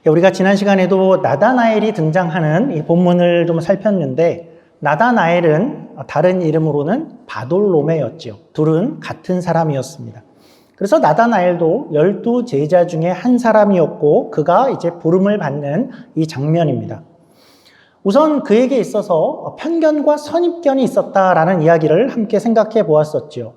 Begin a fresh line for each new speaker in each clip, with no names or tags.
우리가 지난 시간에도 나다나엘이 등장하는 이 본문을 좀 살폈는데, 나다나엘은 다른 이름으로는 바돌로메였지요. 둘은 같은 사람이었습니다. 그래서 나다나엘도 12 제자 중에 한 사람이었고, 그가 이제 부름을 받는 이 장면입니다. 우선 그에게 있어서 편견과 선입견이 있었다라는 이야기를 함께 생각해 보았었지요.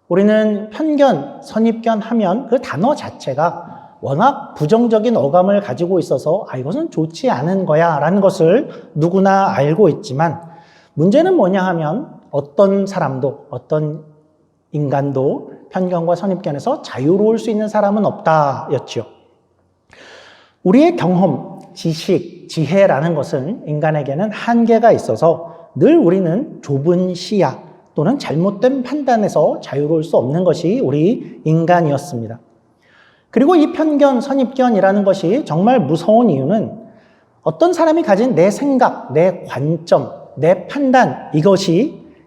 우리는 편견, 선입견 하면 그 단어 자체가 워낙 부정적인 어감을 가지고 있어서 이것은 좋지 않은 거야 라는 것을 누구나 알고 있지만, 문제는 뭐냐 하면 어떤 사람도, 어떤 인간도 편견과 선입견에서 자유로울 수 있는 사람은 없다 였지요. 우리의 경험, 지식, 지혜라는 것은 인간에게는 한계가 있어서 늘 우리는 좁은 시야 또는 잘못된 판단에서 자유로울 수 없는 것이 우리 인간이었습니다. 그리고 이 편견, 선입견이라는 것이 정말 무서운 이유는 어떤 사람이 가진 내 생각, 내 관점, 내 판단,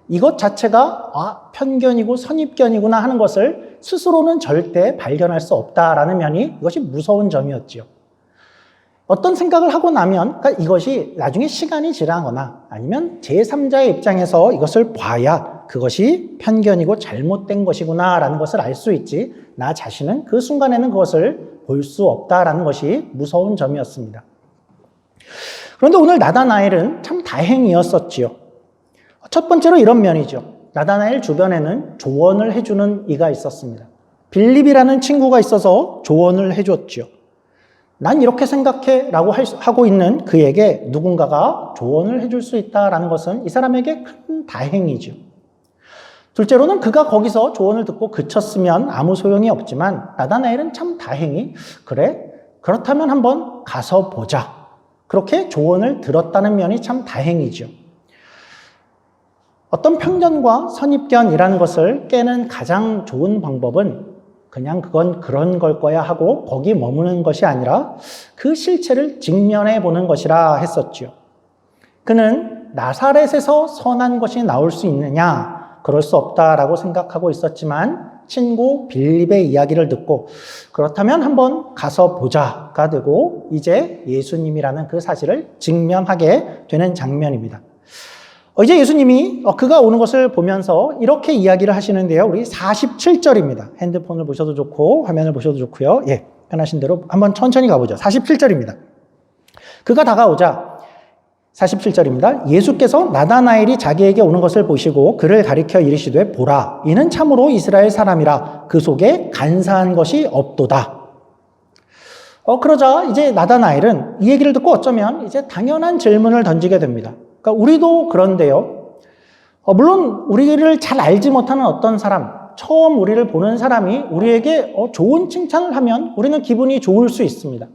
이것 자체가 편견이고 선입견이구나 하는 것을 스스로는 절대 발견할 수 없다라는 면이 이것이 무서운 점이었지요. 어떤 생각을 하고 나면 이것이 나중에 시간이 지나거나 아니면 제3자의 입장에서 이것을 봐야 그것이 편견이고 잘못된 것이구나 라는 것을 알 수 있지, 나 자신은 그 순간에는 그것을 볼 수 없다라는 것이 무서운 점이었습니다. 그런데 오늘 나다나엘은 참 다행이었었지요. 첫 번째로 이런 면이죠. 나다나엘 주변에는 조언을 해주는 이가 있었습니다. 빌립이라는 친구가 있어서 조언을 해줬지요. 난 이렇게 생각해 라고 하고 있는 그에게 누군가가 조언을 해줄 수 있다는 것은 이 사람에게 큰 다행이죠. 둘째로는 그가 거기서 조언을 듣고 그쳤으면 아무 소용이 없지만, 나다나엘은 참 다행히 그래? 그렇다면 한번 가서 보자, 그렇게 조언을 들었다는 면이 참 다행이죠. 어떤 편견과 선입견이라는 것을 깨는 가장 좋은 방법은 그냥 그건 그런 걸 거야 하고 거기 머무는 것이 아니라 그 실체를 직면해 보는 것이라 했었죠. 그는 나사렛에서 선한 것이 나올 수 있느냐? 그럴 수 없다라고 생각하고 있었지만 친구 빌립의 이야기를 듣고 그렇다면 한번 가서 보자가 되고 이제 예수님이라는 그 사실을 직면하게 되는 장면입니다. 이제 예수님이 그가 오는 것을 보면서 이렇게 이야기를 하시는데요. 우리 47절입니다. 핸드폰을 보셔도 좋고 화면을 보셔도 좋고요. 편하신 대로 한번 천천히 가보죠. 47절입니다. 그가 다가오자 47절입니다. 예수께서 나다나엘이 자기에게 오는 것을 보시고 그를 가리켜 이르시되 보라, 이는 참으로 이스라엘 사람이라 그 속에 간사한 것이 없도다. 그러자 이제 나다나엘은 이 얘기를 듣고 어쩌면 이제 당연한 질문을 던지게 됩니다. 그러니까 우리도 그런데요. 물론 우리를 잘 알지 못하는 어떤 사람, 처음 우리를 보는 사람이 우리에게 좋은 칭찬을 하면 우리는 기분이 좋을 수 있습니다.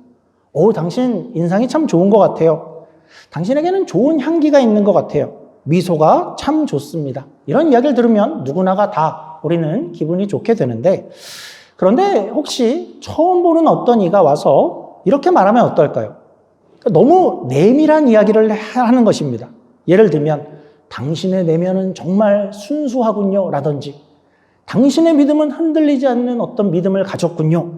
당신 인상이 참 좋은 것 같아요. 당신에게는 좋은 향기가 있는 것 같아요. 미소가 참 좋습니다. 이런 이야기를 들으면 누구나가 다 우리는 기분이 좋게 되는데, 그런데 혹시 처음 보는 어떤 이가 와서 이렇게 말하면 어떨까요? 너무 내밀한 이야기를 하는 것입니다. 예를 들면 당신의 내면은 정말 순수하군요 라든지, 당신의 믿음은 흔들리지 않는 어떤 믿음을 가졌군요.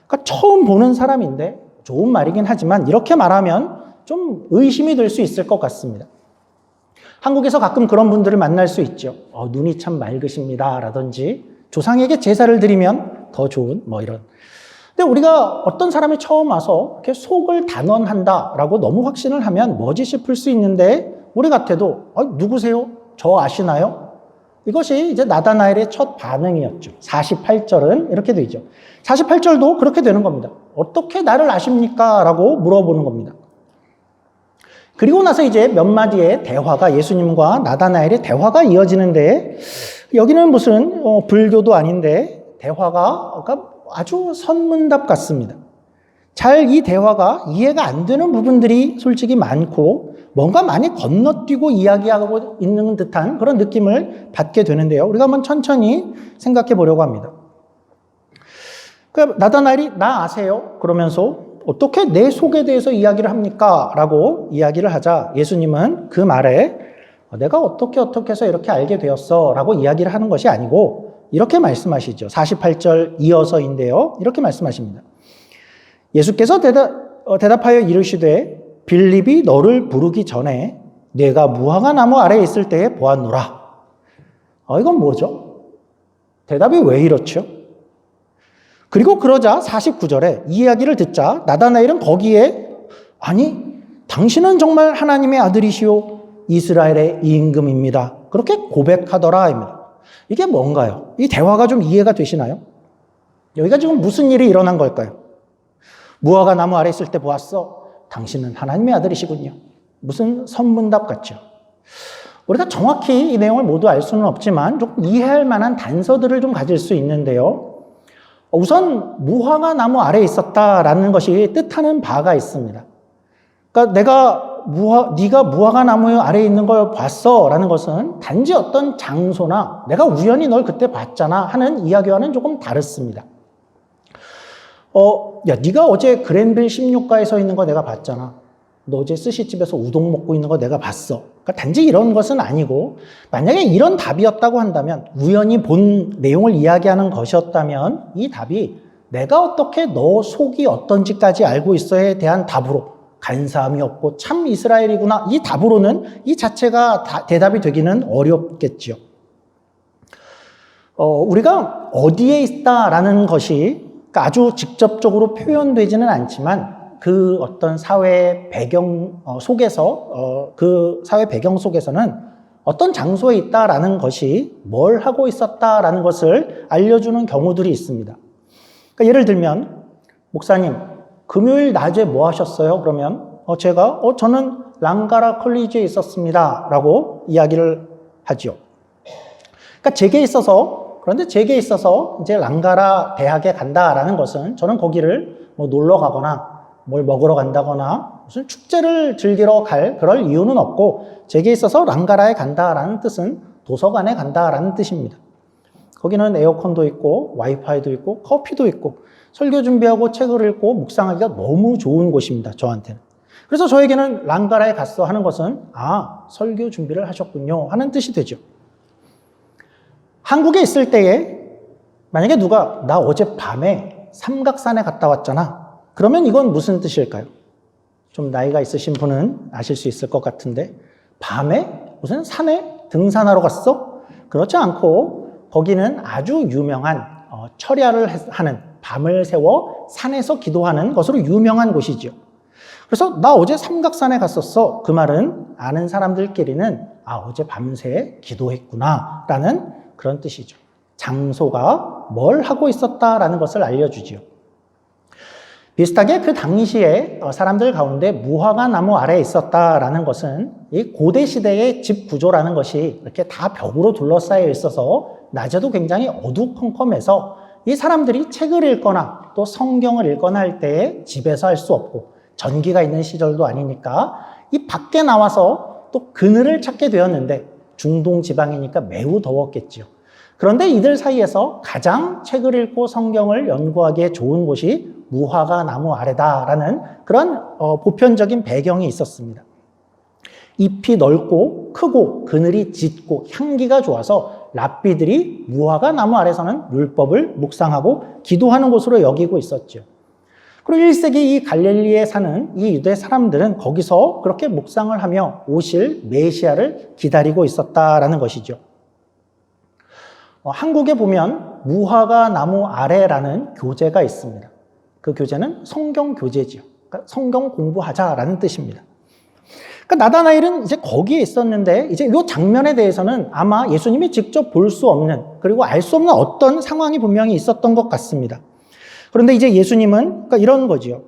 그러니까 처음 보는 사람인데, 좋은 말이긴 하지만 이렇게 말하면 좀 의심이 될 수 있을 것 같습니다. 한국에서 가끔 그런 분들을 만날 수 있죠. 눈이 참 맑으십니다 라든지, 조상에게 제사를 드리면 더 좋은 이런. 근데 우리가 어떤 사람이 처음 와서 이렇게 속을 단언한다라고 너무 확신을 하면 뭐지 싶을 수 있는데, 우리 같아도 누구세요? 저 아시나요? 이것이 이제 나다나엘의 첫 반응이었죠. 48절은 이렇게 되죠. 48절도 그렇게 되는 겁니다. 어떻게 나를 아십니까? 라고 물어보는 겁니다. 그리고 나서 이제 몇 마디의 대화가, 예수님과 나다나엘의 대화가 이어지는데, 여기는 무슨 불교도 아닌데 대화가 아주 선문답 같습니다. 잘 이 대화가 이해가 안 되는 부분들이 솔직히 많고 뭔가 많이 건너뛰고 이야기하고 있는 듯한 그런 느낌을 받게 되는데요. 우리가 한번 천천히 생각해 보려고 합니다. 나다나엘이 나 아세요? 그러면서 어떻게 내 속에 대해서 이야기를 합니까? 라고 이야기를 하자 예수님은 그 말에 내가 어떻게 해서 이렇게 알게 되었어 라고 이야기를 하는 것이 아니고 이렇게 말씀하시죠. 48절 이어서인데요. 이렇게 말씀하십니다. 예수께서 대답하여 이르시되 빌립이 너를 부르기 전에 내가 무화과 나무 아래에 있을 때에 보았노라. 이건 뭐죠? 대답이 왜 이렇죠? 그리고 그러자 49절에 이 이야기를 듣자 나다나엘은 거기에 아니 당신은 정말 하나님의 아들이시오 이스라엘의 임금입니다. 그렇게 고백하더라. 이게 뭔가요? 이 대화가 좀 이해가 되시나요? 여기가 지금 무슨 일이 일어난 걸까요? 무화과 나무 아래 있을 때 보았어. 당신은 하나님의 아들이시군요. 무슨 선문답 같죠? 우리가 정확히 이 내용을 모두 알 수는 없지만 좀 이해할 만한 단서들을 좀 가질 수 있는데요. 우선 무화과 나무 아래에 있었다라는 것이 뜻하는 바가 있습니다. 그러니까 네가 무화과 나무 아래에 있는 걸 봤어라는 것은 단지 어떤 장소나 내가 우연히 널 그때 봤잖아 하는 이야기와는 조금 다릅니다. 야, 네가 어제 그랜빌 16가에 서 있는 거 내가 봤잖아. 너 어제 스시집에서 우동 먹고 있는 거 내가 봤어. 그러니까 단지 이런 것은 아니고 만약에 이런 답이었다고 한다면 우연히 본 내용을 이야기하는 것이었다면 이 답이 내가 어떻게 너 속이 어떤지까지 알고 있어에 대한 답으로 간사함이 없고 참 이스라엘이구나 이 답으로는 이 자체가 대답이 되기는 어렵겠죠. 우리가 어디에 있다라는 것이 아주 직접적으로 표현되지는 않지만 그 어떤 사회 배경 속에서 그 사회 배경 속에서는 어떤 장소에 있다라는 것이 뭘 하고 있었다라는 것을 알려주는 경우들이 있습니다. 그러니까 예를 들면 목사님 금요일 낮에 뭐 하셨어요? 그러면 저는 랑가라 컬리지에 있었습니다 라고 이야기를 하죠. 그러니까 그런데 제게 있어서 이제 랑가라 대학에 간다라는 것은 저는 거기를 뭐 놀러 가거나 뭘 먹으러 간다거나 무슨 축제를 즐기러 갈 그럴 이유는 없고 제게 있어서 랑가라에 간다라는 뜻은 도서관에 간다라는 뜻입니다. 거기는 에어컨도 있고 와이파이도 있고 커피도 있고 설교 준비하고 책을 읽고 묵상하기가 너무 좋은 곳입니다. 저한테는. 그래서 저에게는 랑가라에 갔어 하는 것은 설교 준비를 하셨군요 하는 뜻이 되죠. 한국에 있을 때에 만약에 누가 나 어제 밤에 삼각산에 갔다 왔잖아. 그러면 이건 무슨 뜻일까요? 좀 나이가 있으신 분은 아실 수 있을 것 같은데 밤에 무슨 산에 등산하러 갔어? 그렇지 않고 거기는 아주 유명한 철야를 하는 밤을 새워 산에서 기도하는 것으로 유명한 곳이죠. 그래서 나 어제 삼각산에 갔었어. 그 말은 아는 사람들끼리는 어제 밤새 기도했구나 라는 그런 뜻이죠. 장소가 뭘 하고 있었다라는 것을 알려주지요. 비슷하게 그 당시에 사람들 가운데 무화과 나무 아래에 있었다라는 것은 이 고대 시대의 집 구조라는 것이 이렇게 다 벽으로 둘러싸여 있어서 낮에도 굉장히 어두컴컴해서 이 사람들이 책을 읽거나 또 성경을 읽거나 할 때 집에서 할 수 없고 전기가 있는 시절도 아니니까 이 밖에 나와서 또 그늘을 찾게 되었는데 중동 지방이니까 매우 더웠겠죠. 그런데 이들 사이에서 가장 책을 읽고 성경을 연구하기에 좋은 곳이 무화과 나무 아래다라는 그런 보편적인 배경이 있었습니다. 잎이 넓고 크고 그늘이 짙고 향기가 좋아서 랍비들이 무화과 나무 아래서는 율법을 묵상하고 기도하는 곳으로 여기고 있었죠. 그리고 1세기 이 갈릴리에 사는 이 유대 사람들은 거기서 그렇게 묵상을 하며 오실 메시아를 기다리고 있었다라는 것이죠. 한국에 보면 무화과 나무 아래라는 교재가 있습니다. 그 교재는 성경 교재지요. 그러니까 성경 공부하자라는 뜻입니다. 그러니까 나다나엘은 이제 거기에 있었는데 이제 이 장면에 대해서는 아마 예수님이 직접 볼 수 없는 그리고 알 수 없는 어떤 상황이 분명히 있었던 것 같습니다. 그런데 이제 예수님은 그러니까 이런 거지요.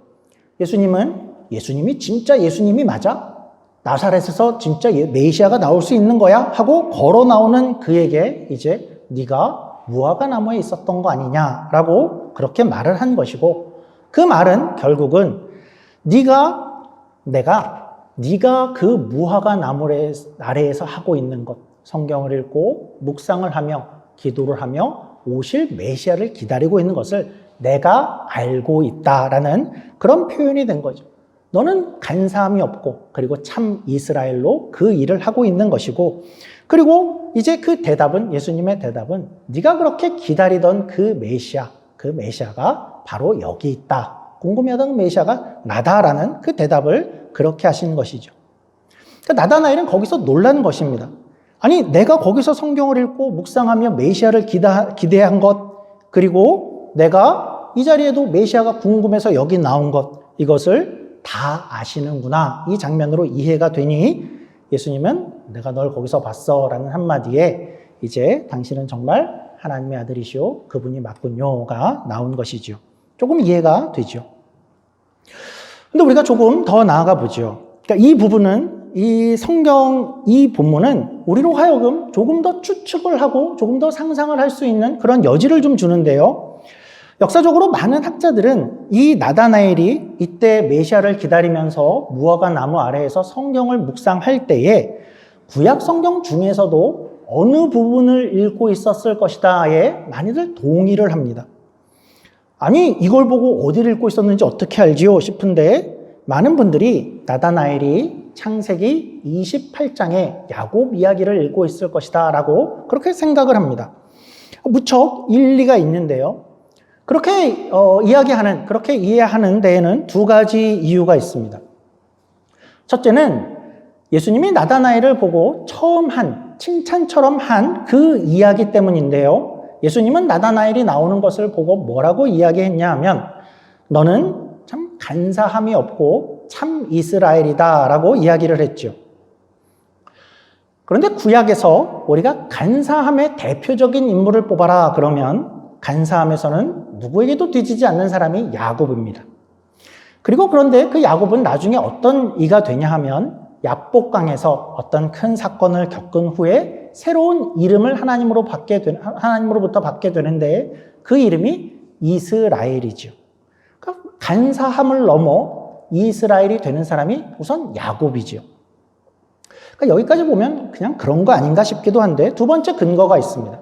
예수님이 진짜 예수님이 맞아? 나사렛에서 진짜 메시아가 나올 수 있는 거야? 하고 걸어 나오는 그에게 이제 네가 무화과 나무에 있었던 거 아니냐라고 그렇게 말을 한 것이고 그 말은 결국은 네가 그 무화과 나무 아래에서 하고 있는 것 성경을 읽고 묵상을 하며 기도를 하며 오실 메시아를 기다리고 있는 것을 내가 알고 있다라는 그런 표현이 된 거죠. 너는 간사함이 없고 그리고 참 이스라엘로 그 일을 하고 있는 것이고 그리고 이제 그 대답은 예수님의 대답은 네가 그렇게 기다리던 그 메시아가 바로 여기 있다. 궁금해하던 메시아가 나다라는 그 대답을 그렇게 하신 것이죠. 그러니까 나다나엘은 거기서 놀란 것입니다. 아니, 내가 거기서 성경을 읽고 묵상하며 메시아를 기대한 것, 그리고 내가 이 자리에도 메시아가 궁금해서 여기 나온 것, 이것을 다 아시는구나. 이 장면으로 이해가 되니 예수님은 내가 널 거기서 봤어 라는 한마디에 이제 당신은 정말 하나님의 아들이시오, 그분이 맞군요가 나온 것이죠. 조금 이해가 되죠. 근데 우리가 조금 더 나아가 보죠. 그러니까 이 부분은, 이 성경, 이 본문은 우리로 하여금 조금 더 추측을 하고 조금 더 상상을 할 수 있는 그런 여지를 좀 주는데요. 역사적으로 많은 학자들은 이 나다나엘이 이때 메시아를 기다리면서 무화과 나무 아래에서 성경을 묵상할 때에 구약 성경 중에서도 어느 부분을 읽고 있었을 것이다에 많이들 동의를 합니다. 아니, 이걸 보고 어디를 읽고 있었는지 어떻게 알지요? 싶은데 많은 분들이 나다나엘이 창세기 28장의 야곱 이야기를 읽고 있을 것이다 라고 그렇게 생각을 합니다. 무척 일리가 있는데요. 그렇게 그렇게 이해하는 데에는 두 가지 이유가 있습니다. 첫째는 예수님이 나다나엘을 보고 처음 칭찬처럼 한 그 이야기 때문인데요. 예수님은 나다나엘이 나오는 것을 보고 뭐라고 이야기했냐 하면 너는 참 간사함이 없고 참 이스라엘이다 라고 이야기를 했죠. 그런데 구약에서 우리가 간사함의 대표적인 인물을 뽑아라 그러면 간사함에서는 누구에게도 뒤지지 않는 사람이 야곱입니다. 그리고 그런데 그 야곱은 나중에 어떤 이가 되냐 하면 야복강에서 어떤 큰 사건을 겪은 후에 새로운 이름을 하나님으로부터 받게 되는데 그 이름이 이스라엘이죠. 그러니까 간사함을 넘어 이스라엘이 되는 사람이 우선 야곱이죠. 그러니까 여기까지 보면 그냥 그런 거 아닌가 싶기도 한데 두 번째 근거가 있습니다.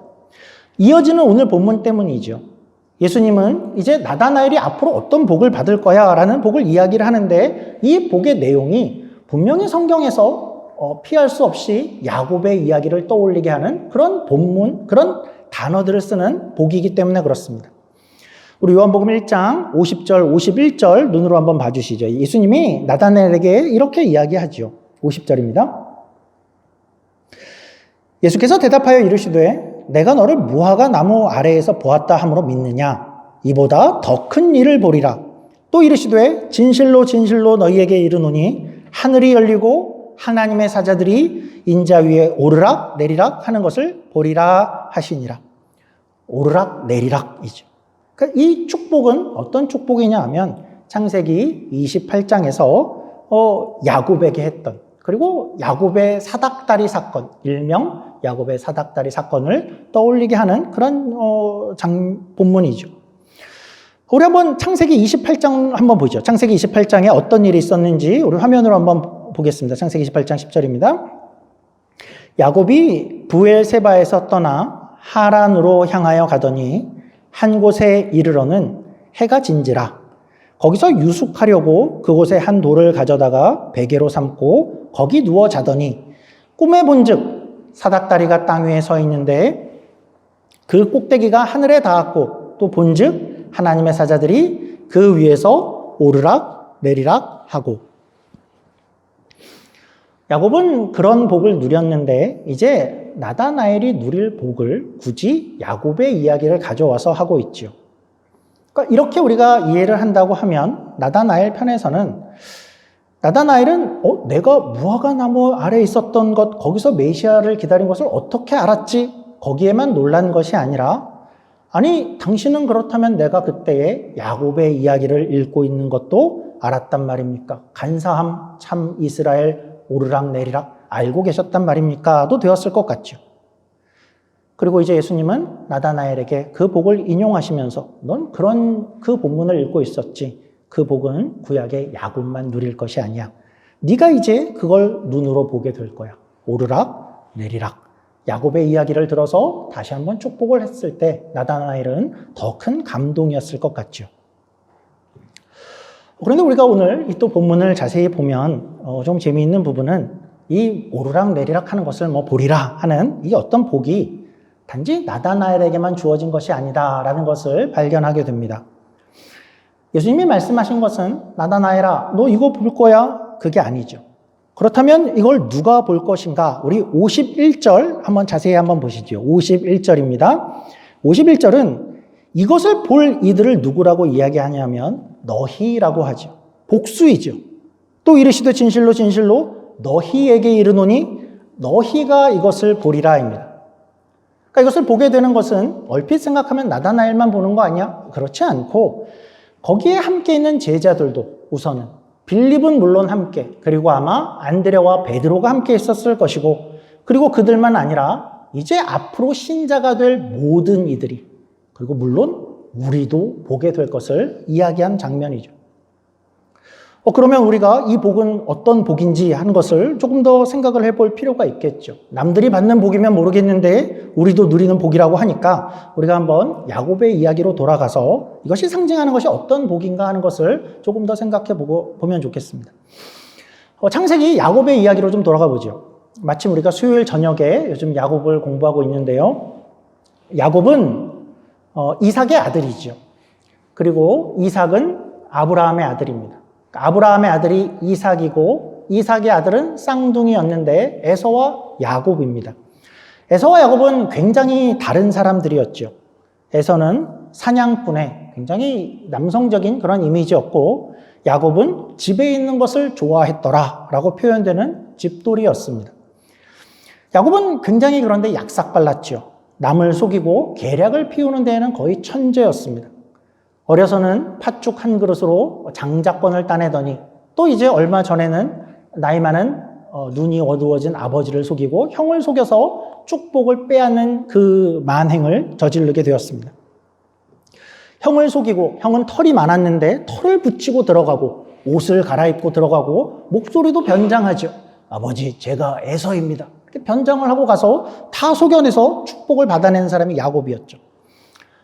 이어지는 오늘 본문 때문이죠. 예수님은 이제 나다나엘이 앞으로 어떤 복을 받을 거야 라는 복을 이야기를 하는데 이 복의 내용이 분명히 성경에서 피할 수 없이 야곱의 이야기를 떠올리게 하는 그런 본문, 그런 단어들을 쓰는 복이기 때문에 그렇습니다. 우리 요한복음 1장 50절, 51절 눈으로 한번 봐주시죠. 예수님이 나다나엘에게 이렇게 이야기하죠. 50절입니다. 예수께서 대답하여 이르시되 내가 너를 무화과 나무 아래에서 보았다 함으로 믿느냐? 이보다 더 큰 일을 보리라. 또 이르시되 진실로 진실로 너희에게 이르노니 하늘이 열리고 하나님의 사자들이 인자 위에 오르락 내리락 하는 것을 보리라 하시니라. 오르락 내리락이죠. 그러니까 이 축복은 어떤 축복이냐 하면 창세기 28장에서 야곱에게 했던, 그리고 야곱의 사닥다리 사건, 일명 야곱의 사닥다리 사건을 떠올리게 하는 그런 본문이죠. 우리 한번 창세기 28장 한번 보죠. 창세기 28장에 어떤 일이 있었는지 우리 화면으로 한번 보겠습니다. 창세기 28장 10절입니다. 야곱이 부엘세바에서 떠나 하란으로 향하여 가더니 한 곳에 이르러는 해가 진지라. 거기서 유숙하려고 그곳에 한 돌을 가져다가 베개로 삼고 거기 누워 자더니 꿈에 본즉 사닥다리가 땅 위에 서 있는데 그 꼭대기가 하늘에 닿았고 또 본즉 하나님의 사자들이 그 위에서 오르락 내리락 하고. 야곱은 그런 복을 누렸는데 이제 나다나엘이 누릴 복을 굳이 야곱의 이야기를 가져와서 하고 있죠. 그러니까 이렇게 우리가 이해를 한다고 하면 나다나엘 편에서는 나다나엘은 내가 무화과 나무 아래에 있었던 것, 거기서 메시아를 기다린 것을 어떻게 알았지? 거기에만 놀란 것이 아니라 아니, 당신은 그렇다면 내가 그때의 야곱의 이야기를 읽고 있는 것도 알았단 말입니까? 간사함, 참 이스라엘, 오르락 내리락 알고 계셨단 말입니까? 도 되었을 것 같죠. 그리고 이제 예수님은 나다나엘에게 그 복을 인용하시면서 넌 그 본문을 읽고 있었지. 그 복은 구약의 야곱만 누릴 것이 아니야. 네가 이제 그걸 눈으로 보게 될 거야. 오르락 내리락. 야곱의 이야기를 들어서 다시 한번 축복을 했을 때 나다나엘은 더 큰 감동이었을 것 같죠. 그런데 우리가 오늘 이 또 본문을 자세히 보면 좀 재미있는 부분은 이 오르락 내리락 하는 것을 보리라 하는 이 어떤 복이 단지 나다나엘에게만 주어진 것이 아니다라는 것을 발견하게 됩니다. 예수님이 말씀하신 것은 나다나엘아, 너 이거 볼 거야? 그게 아니죠. 그렇다면 이걸 누가 볼 것인가? 우리 51절 한번 자세히 한번 보시죠. 51절입니다. 51절은 이것을 볼 이들을 누구라고 이야기하냐면 너희라고 하죠. 복수이죠. 또 이르시되 진실로 진실로 너희에게 이르노니 너희가 이것을 보리라입니다. 그러니까 이것을 보게 되는 것은 얼핏 생각하면 나다나엘만 보는 거 아니야? 그렇지 않고 거기에 함께 있는 제자들도 우선은 빌립은 물론 함께, 그리고 아마 안드레와 베드로가 함께 있었을 것이고, 그리고 그들만 아니라 이제 앞으로 신자가 될 모든 이들이, 그리고 물론 우리도 보게 될 것을 이야기한 장면이죠. 그러면 우리가 이 복은 어떤 복인지 하는 것을 조금 더 생각을 해볼 필요가 있겠죠. 남들이 받는 복이면 모르겠는데 우리도 누리는 복이라고 하니까 우리가 한번 야곱의 이야기로 돌아가서 이것이 상징하는 것이 어떤 복인가 하는 것을 조금 더 생각해 보면 좋겠습니다. 창세기 야곱의 이야기로 좀 돌아가 보죠. 마침 우리가 수요일 저녁에 요즘 야곱을 공부하고 있는데요. 야곱은 이삭의 아들이죠. 그리고 이삭은 아브라함의 아들입니다. 아브라함의 아들이 이삭이고 이삭의 아들은 쌍둥이였는데 에서와 야곱입니다. 에서와 야곱은 굉장히 다른 사람들이었죠. 에서는 사냥꾼의 굉장히 남성적인 그런 이미지였고 야곱은 집에 있는 것을 좋아했더라 라고 표현되는 집돌이였습니다. 야곱은 굉장히 그런데 약삭발랐죠. 남을 속이고 계략을 피우는 데에는 거의 천재였습니다. 어려서는 팥죽 한 그릇으로 장자권을 따내더니 또 이제 얼마 전에는 나이 많은 눈이 어두워진 아버지를 속이고 형을 속여서 축복을 빼앗는 그 만행을 저지르게 되었습니다. 형을 속이고 형은 털이 많았는데 털을 붙이고 들어가고 옷을 갈아입고 들어가고 목소리도 변장하죠. 아버지, 제가 에서입니다. 이렇게 변장을 하고 가서 다 속여내서 축복을 받아낸 사람이 야곱이었죠.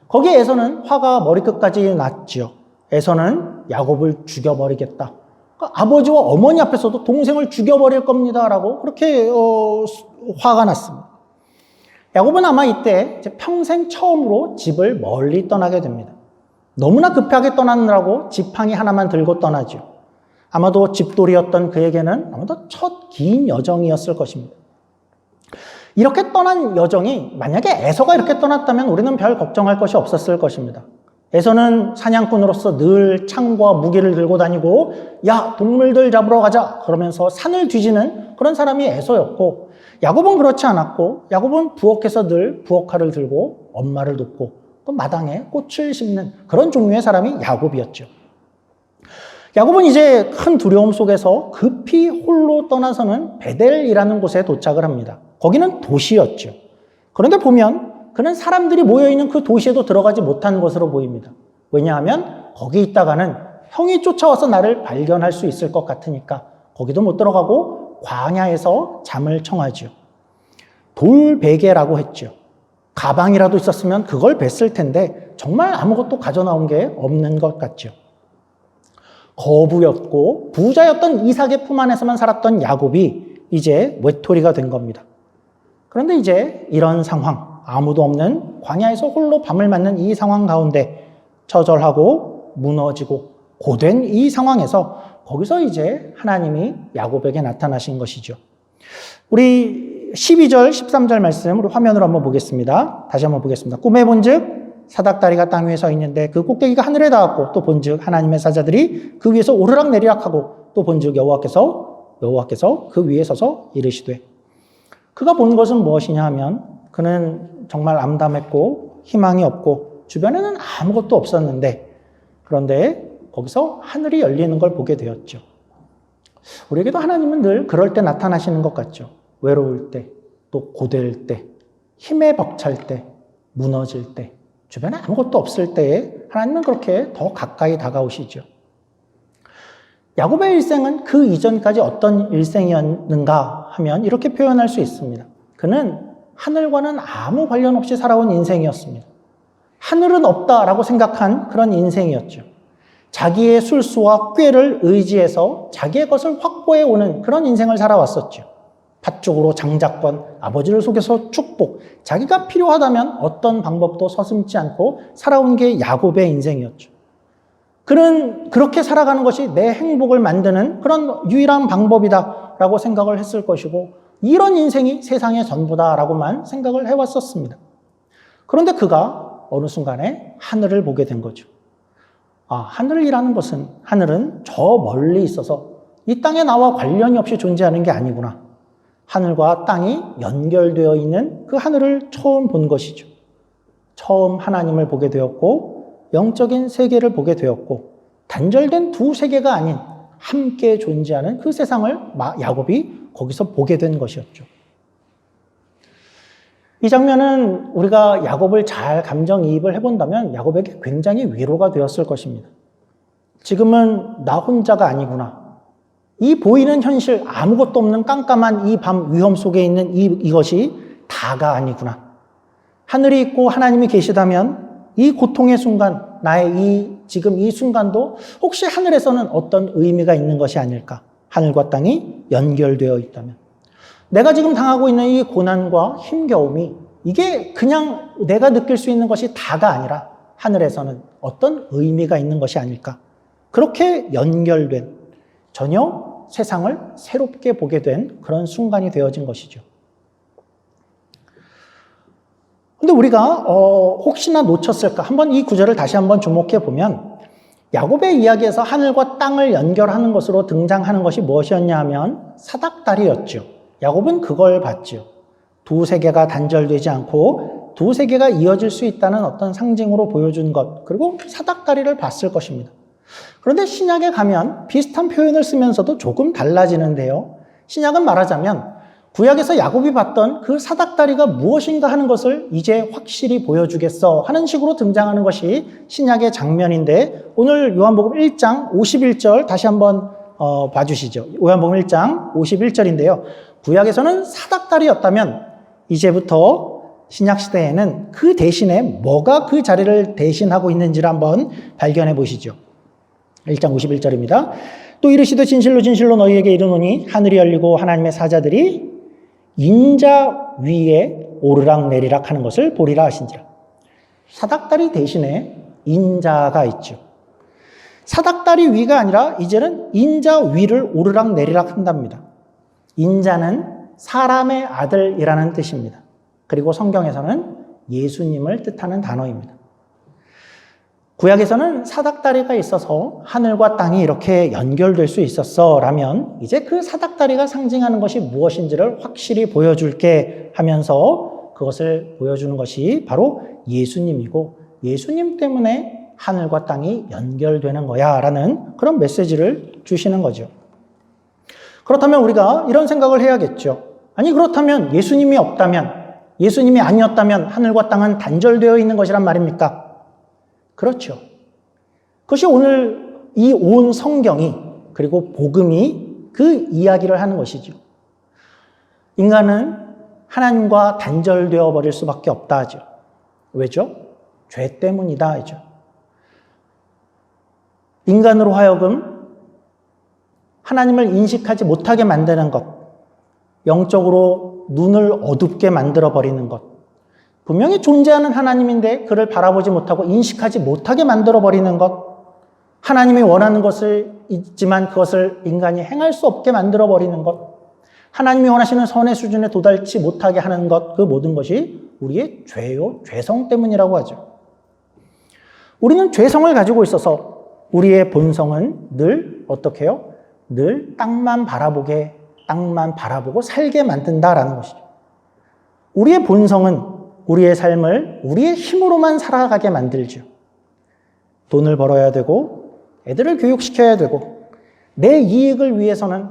거기에 에서는 화가 머리끝까지 났죠. 에서는 야곱을 죽여버리겠다. 그러니까 아버지와 어머니 앞에서도 동생을 죽여버릴 겁니다. 라고 그렇게 화가 났습니다. 야곱은 아마 이때 평생 처음으로 집을 멀리 떠나게 됩니다. 너무나 급하게 떠나느라고 지팡이 하나만 들고 떠나죠. 아마도 집돌이였던 그에게는 아마도 첫 긴 여정이었을 것입니다. 이렇게 떠난 여정이 만약에 에서가 이렇게 떠났다면 우리는 별 걱정할 것이 없었을 것입니다. 에서는 사냥꾼으로서 늘 창과 무기를 들고 다니고 야, 동물들 잡으러 가자 그러면서 산을 뒤지는 그런 사람이 에서였고 야곱은 그렇지 않았고 야곱은 부엌에서 늘 부엌칼을 들고 엄마를 돕고 또 마당에 꽃을 심는 그런 종류의 사람이 야곱이었죠. 야곱은 이제 큰 두려움 속에서 급히 홀로 떠나서는 베델이라는 곳에 도착을 합니다. 거기는 도시였죠. 그런데 보면 그는 사람들이 모여있는 그 도시에도 들어가지 못한 것으로 보입니다. 왜냐하면 거기 있다가는 형이 쫓아와서 나를 발견할 수 있을 것 같으니까 거기도 못 들어가고 광야에서 잠을 청하죠. 돌베개라고 했죠. 가방이라도 있었으면 그걸 뱄을 텐데 정말 아무것도 가져나온 게 없는 것 같죠. 거부였고 부자였던 이삭의 품 안에서만 살았던 야곱이 이제 외톨이가 된 겁니다. 그런데 이제 이런 상황, 아무도 없는 광야에서 홀로 밤을 맞는 이 상황 가운데 처절하고 무너지고 고된 이 상황에서 거기서 이제 하나님이 야곱에게 나타나신 것이죠. 우리 12절, 13절 말씀 우리 화면으로 한번 보겠습니다. 다시 한번 보겠습니다. 꿈에 본즉 사닥다리가 땅 위에 서 있는데 그 꼭대기가 하늘에 닿았고 또 본즉 하나님의 사자들이 그 위에서 오르락 내리락하고 또 본즉 여호와께서 그 위에 서서 이르시되 그가 본 것은 무엇이냐 하면 그는 정말 암담했고 희망이 없고 주변에는 아무것도 없었는데 그런데 거기서 하늘이 열리는 걸 보게 되었죠. 우리에게도 하나님은 늘 그럴 때 나타나시는 것 같죠. 외로울 때, 또 고될 때, 힘에 벅찰 때, 무너질 때, 주변에 아무것도 없을 때에 하나님은 그렇게 더 가까이 다가오시죠. 야곱의 일생은 그 이전까지 어떤 일생이었는가 하면 이렇게 표현할 수 있습니다. 그는 하늘과는 아무 관련 없이 살아온 인생이었습니다. 하늘은 없다라고 생각한 그런 인생이었죠. 자기의 술수와 꾀를 의지해서 자기의 것을 확보해 오는 그런 인생을 살아왔었죠. 팥죽으로 장자권, 아버지를 속여서 축복, 자기가 필요하다면 어떤 방법도 서슴지 않고 살아온 게 야곱의 인생이었죠. 그렇게 살아가는 것이 내 행복을 만드는 그런 유일한 방법이다라고 생각을 했을 것이고, 이런 인생이 세상의 전부다라고만 생각을 해왔었습니다. 그런데 그가 어느 순간에 하늘을 보게 된 거죠. 하늘이라는 것은, 하늘은 저 멀리 있어서 이 땅에 나와 관련이 없이 존재하는 게 아니구나. 하늘과 땅이 연결되어 있는 그 하늘을 처음 본 것이죠. 처음 하나님을 보게 되었고, 영적인 세계를 보게 되었고, 단절된 두 세계가 아닌 함께 존재하는 그 세상을 야곱이 거기서 보게 된 것이었죠. 이 장면은 우리가 야곱을 잘 감정이입을 해본다면 야곱에게 굉장히 위로가 되었을 것입니다. 지금은 나 혼자가 아니구나. 이 보이는 현실, 아무것도 없는 깜깜한 이 밤 위험 속에 있는 이것이 다가 아니구나. 하늘이 있고 하나님이 계시다면 이 고통의 순간, 나의 지금 이 순간도 혹시 하늘에서는 어떤 의미가 있는 것이 아닐까? 하늘과 땅이 연결되어 있다면. 내가 지금 당하고 있는 이 고난과 힘겨움이 이게 그냥 내가 느낄 수 있는 것이 다가 아니라 하늘에서는 어떤 의미가 있는 것이 아닐까? 그렇게 연결된, 전혀 세상을 새롭게 보게 된 그런 순간이 되어진 것이죠. 근데 우리가 혹시나 놓쳤을까? 한번 이 구절을 다시 한번 주목해 보면 야곱의 이야기에서 하늘과 땅을 연결하는 것으로 등장하는 것이 무엇이었냐 하면 사닥다리였죠. 야곱은 그걸 봤죠. 두 세계가 단절되지 않고 두 세계가 이어질 수 있다는 어떤 상징으로 보여준 것, 그리고 사닥다리를 봤을 것입니다. 그런데 신약에 가면 비슷한 표현을 쓰면서도 조금 달라지는데요. 신약은 말하자면 구약에서 야곱이 봤던 그 사닥다리가 무엇인가 하는 것을 이제 확실히 보여주겠어 하는 식으로 등장하는 것이 신약의 장면인데, 오늘 요한복음 1장 51절 다시 한번 봐주시죠. 요한복음 1장 51절인데요. 구약에서는 사닥다리였다면 이제부터 신약시대에는 그 대신에 뭐가 그 자리를 대신하고 있는지를 한번 발견해 보시죠. 1장 51절입니다. 또 이르시되 진실로 진실로 너희에게 이르노니 하늘이 열리고 하나님의 사자들이 인자 위에 오르락 내리락 하는 것을 보리라 하신지라. 사닥다리 대신에 인자가 있죠. 사닥다리 위가 아니라 이제는 인자 위를 오르락 내리락 한답니다. 인자는 사람의 아들이라는 뜻입니다. 그리고 성경에서는 예수님을 뜻하는 단어입니다. 구약에서는 사닥다리가 있어서 하늘과 땅이 이렇게 연결될 수 있었어라면 이제 그 사닥다리가 상징하는 것이 무엇인지를 확실히 보여줄게 하면서 그것을 보여주는 것이 바로 예수님이고, 예수님 때문에 하늘과 땅이 연결되는 거야 라는 그런 메시지를 주시는 거죠. 그렇다면 우리가 이런 생각을 해야겠죠. 아니, 그렇다면 예수님이 없다면, 예수님이 아니었다면 하늘과 땅은 단절되어 있는 것이란 말입니까? 그렇죠. 그것이 오늘 이 온 성경이, 그리고 복음이 그 이야기를 하는 것이죠. 인간은 하나님과 단절되어 버릴 수밖에 없다 하죠. 왜죠? 죄 때문이다 하죠. 인간으로 하여금 하나님을 인식하지 못하게 만드는 것, 영적으로 눈을 어둡게 만들어 버리는 것, 분명히 존재하는 하나님인데 그를 바라보지 못하고 인식하지 못하게 만들어버리는 것, 하나님이 원하는 것을 있지만 그것을 인간이 행할 수 없게 만들어버리는 것, 하나님이 원하시는 선의 수준에 도달치 못하게 하는 것, 그 모든 것이 우리의 죄요, 죄성 때문이라고 하죠. 우리는 죄성을 가지고 있어서 우리의 본성은 늘 어떻게 해요? 늘 땅만 바라보고 살게 만든다라는 것이죠. 우리의 본성은 우리의 삶을 우리의 힘으로만 살아가게 만들죠. 돈을 벌어야 되고, 애들을 교육시켜야 되고, 내 이익을 위해서는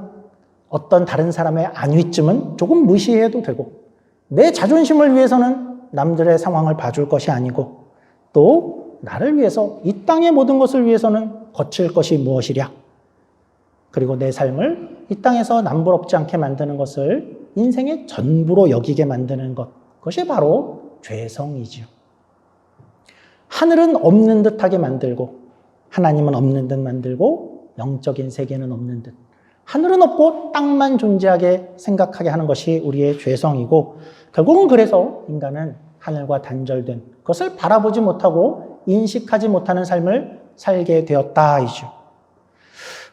어떤 다른 사람의 안위쯤은 조금 무시해도 되고, 내 자존심을 위해서는 남들의 상황을 봐줄 것이 아니고, 또 나를 위해서, 이 땅의 모든 것을 위해서는 거칠 것이 무엇이랴. 그리고 내 삶을 이 땅에서 남부럽지 않게 만드는 것을 인생의 전부로 여기게 만드는 것, 그것이 바로 죄성이지요. 하늘은 없는 듯하게 만들고, 하나님은 없는 듯 만들고, 영적인 세계는 없는 듯, 하늘은 없고 땅만 존재하게 생각하게 하는 것이 우리의 죄성이고, 결국은 그래서 인간은 하늘과 단절된, 그것을 바라보지 못하고 인식하지 못하는 삶을 살게 되었다이죠.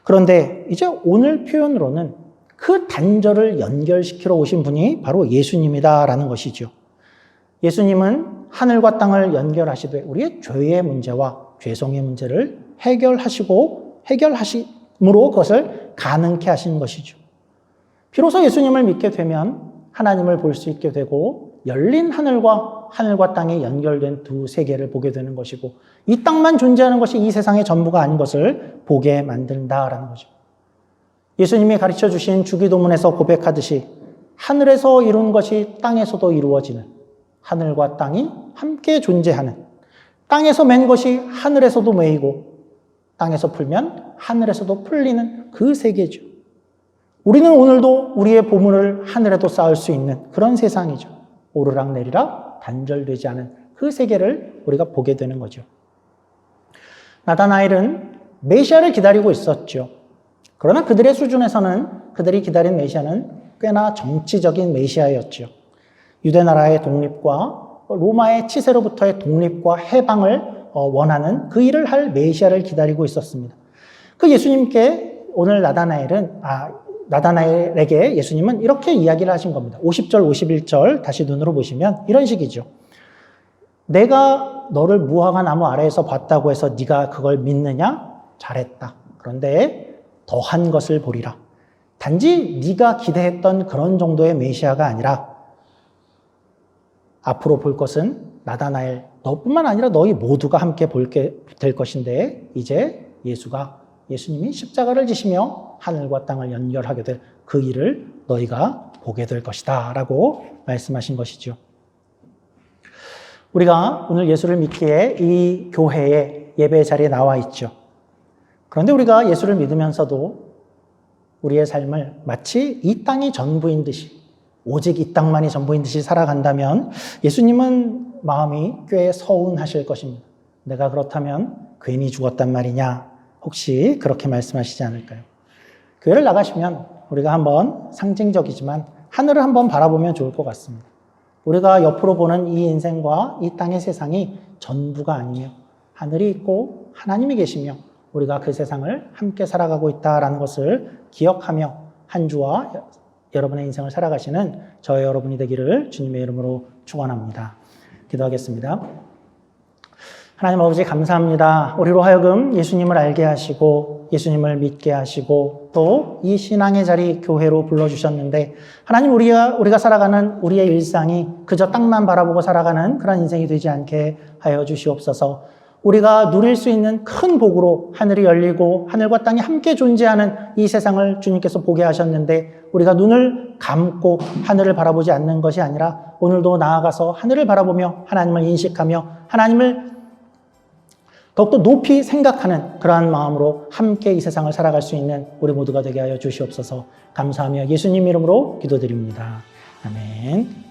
그런데 이제 오늘 표현으로는 그 단절을 연결시키러 오신 분이 바로 예수님이다라는 것이죠. 예수님은 하늘과 땅을 연결하시되 우리의 죄의 문제와 죄성의 문제를 해결하심으로 그것을 가능케 하신 것이죠. 비로소 예수님을 믿게 되면 하나님을 볼 수 있게 되고 열린 하늘과 땅이 연결된 두 세계를 보게 되는 것이고 이 땅만 존재하는 것이 이 세상의 전부가 아닌 것을 보게 만든다라는 거죠. 예수님이 가르쳐 주신 주기도문에서 고백하듯이 하늘에서 이룬 것이 땅에서도 이루어지는 하늘과 땅이 함께 존재하는 땅에서 맨 것이 하늘에서도 매이고 땅에서 풀면 하늘에서도 풀리는 그 세계죠. 우리는 오늘도 우리의 보물을 하늘에도 쌓을 수 있는 그런 세상이죠. 오르락내리락 단절되지 않은 그 세계를 우리가 보게 되는 거죠. 나다나엘은 메시아를 기다리고 있었죠. 그러나 그들의 수준에서는 그들이 기다린 메시아는 꽤나 정치적인 메시아였죠. 유대나라의 독립과 로마의 치세로부터의 독립과 해방을 원하는 그 일을 할 메시아를 기다리고 있었습니다. 그 예수님께 오늘 나다나엘에게 예수님은 이렇게 이야기를 하신 겁니다. 50절, 51절 다시 눈으로 보시면 이런 식이죠. 내가 너를 무화과 나무 아래에서 봤다고 해서 네가 그걸 믿느냐? 잘했다. 그런데 더한 것을 보리라. 단지 네가 기대했던 그런 정도의 메시아가 아니라 앞으로 볼 것은 나다나엘 너뿐만 아니라 너희 모두가 함께 볼게 될 것인데 이제 예수님이 십자가를 지시며 하늘과 땅을 연결하게 될 그 일을 너희가 보게 될 것이다 라고 말씀하신 것이죠. 우리가 오늘 예수를 믿기에 이 교회에 예배 자리에 나와 있죠. 그런데 우리가 예수를 믿으면서도 우리의 삶을 마치 이 땅이 전부인 듯이 오직 이 땅만이 전부인 듯이 살아간다면 예수님은 마음이 꽤 서운하실 것입니다. 내가 그렇다면 괜히 죽었단 말이냐? 혹시 그렇게 말씀하시지 않을까요? 교회를 나가시면 우리가 한번 상징적이지만 하늘을 한번 바라보면 좋을 것 같습니다. 우리가 옆으로 보는 이 인생과 이 땅의 세상이 전부가 아니며 하늘이 있고 하나님이 계시며 우리가 그 세상을 함께 살아가고 있다는 것을 기억하며 한 주와 여러분의 인생을 살아가시는 저와 여러분이 되기를 주님의 이름으로 축원합니다. 기도하겠습니다. 하나님 아버지 감사합니다. 우리로 하여금 예수님을 알게 하시고 예수님을 믿게 하시고 또 이 신앙의 자리 교회로 불러주셨는데 하나님 우리가 살아가는 우리의 일상이 그저 땅만 바라보고 살아가는 그런 인생이 되지 않게 하여 주시옵소서. 우리가 누릴 수 있는 큰 복으로 하늘이 열리고 하늘과 땅이 함께 존재하는 이 세상을 주님께서 보게 하셨는데 우리가 눈을 감고 하늘을 바라보지 않는 것이 아니라 오늘도 나아가서 하늘을 바라보며 하나님을 인식하며 하나님을 더욱더 높이 생각하는 그러한 마음으로 함께 이 세상을 살아갈 수 있는 우리 모두가 되게 하여 주시옵소서. 감사하며 예수님 이름으로 기도드립니다. 아멘.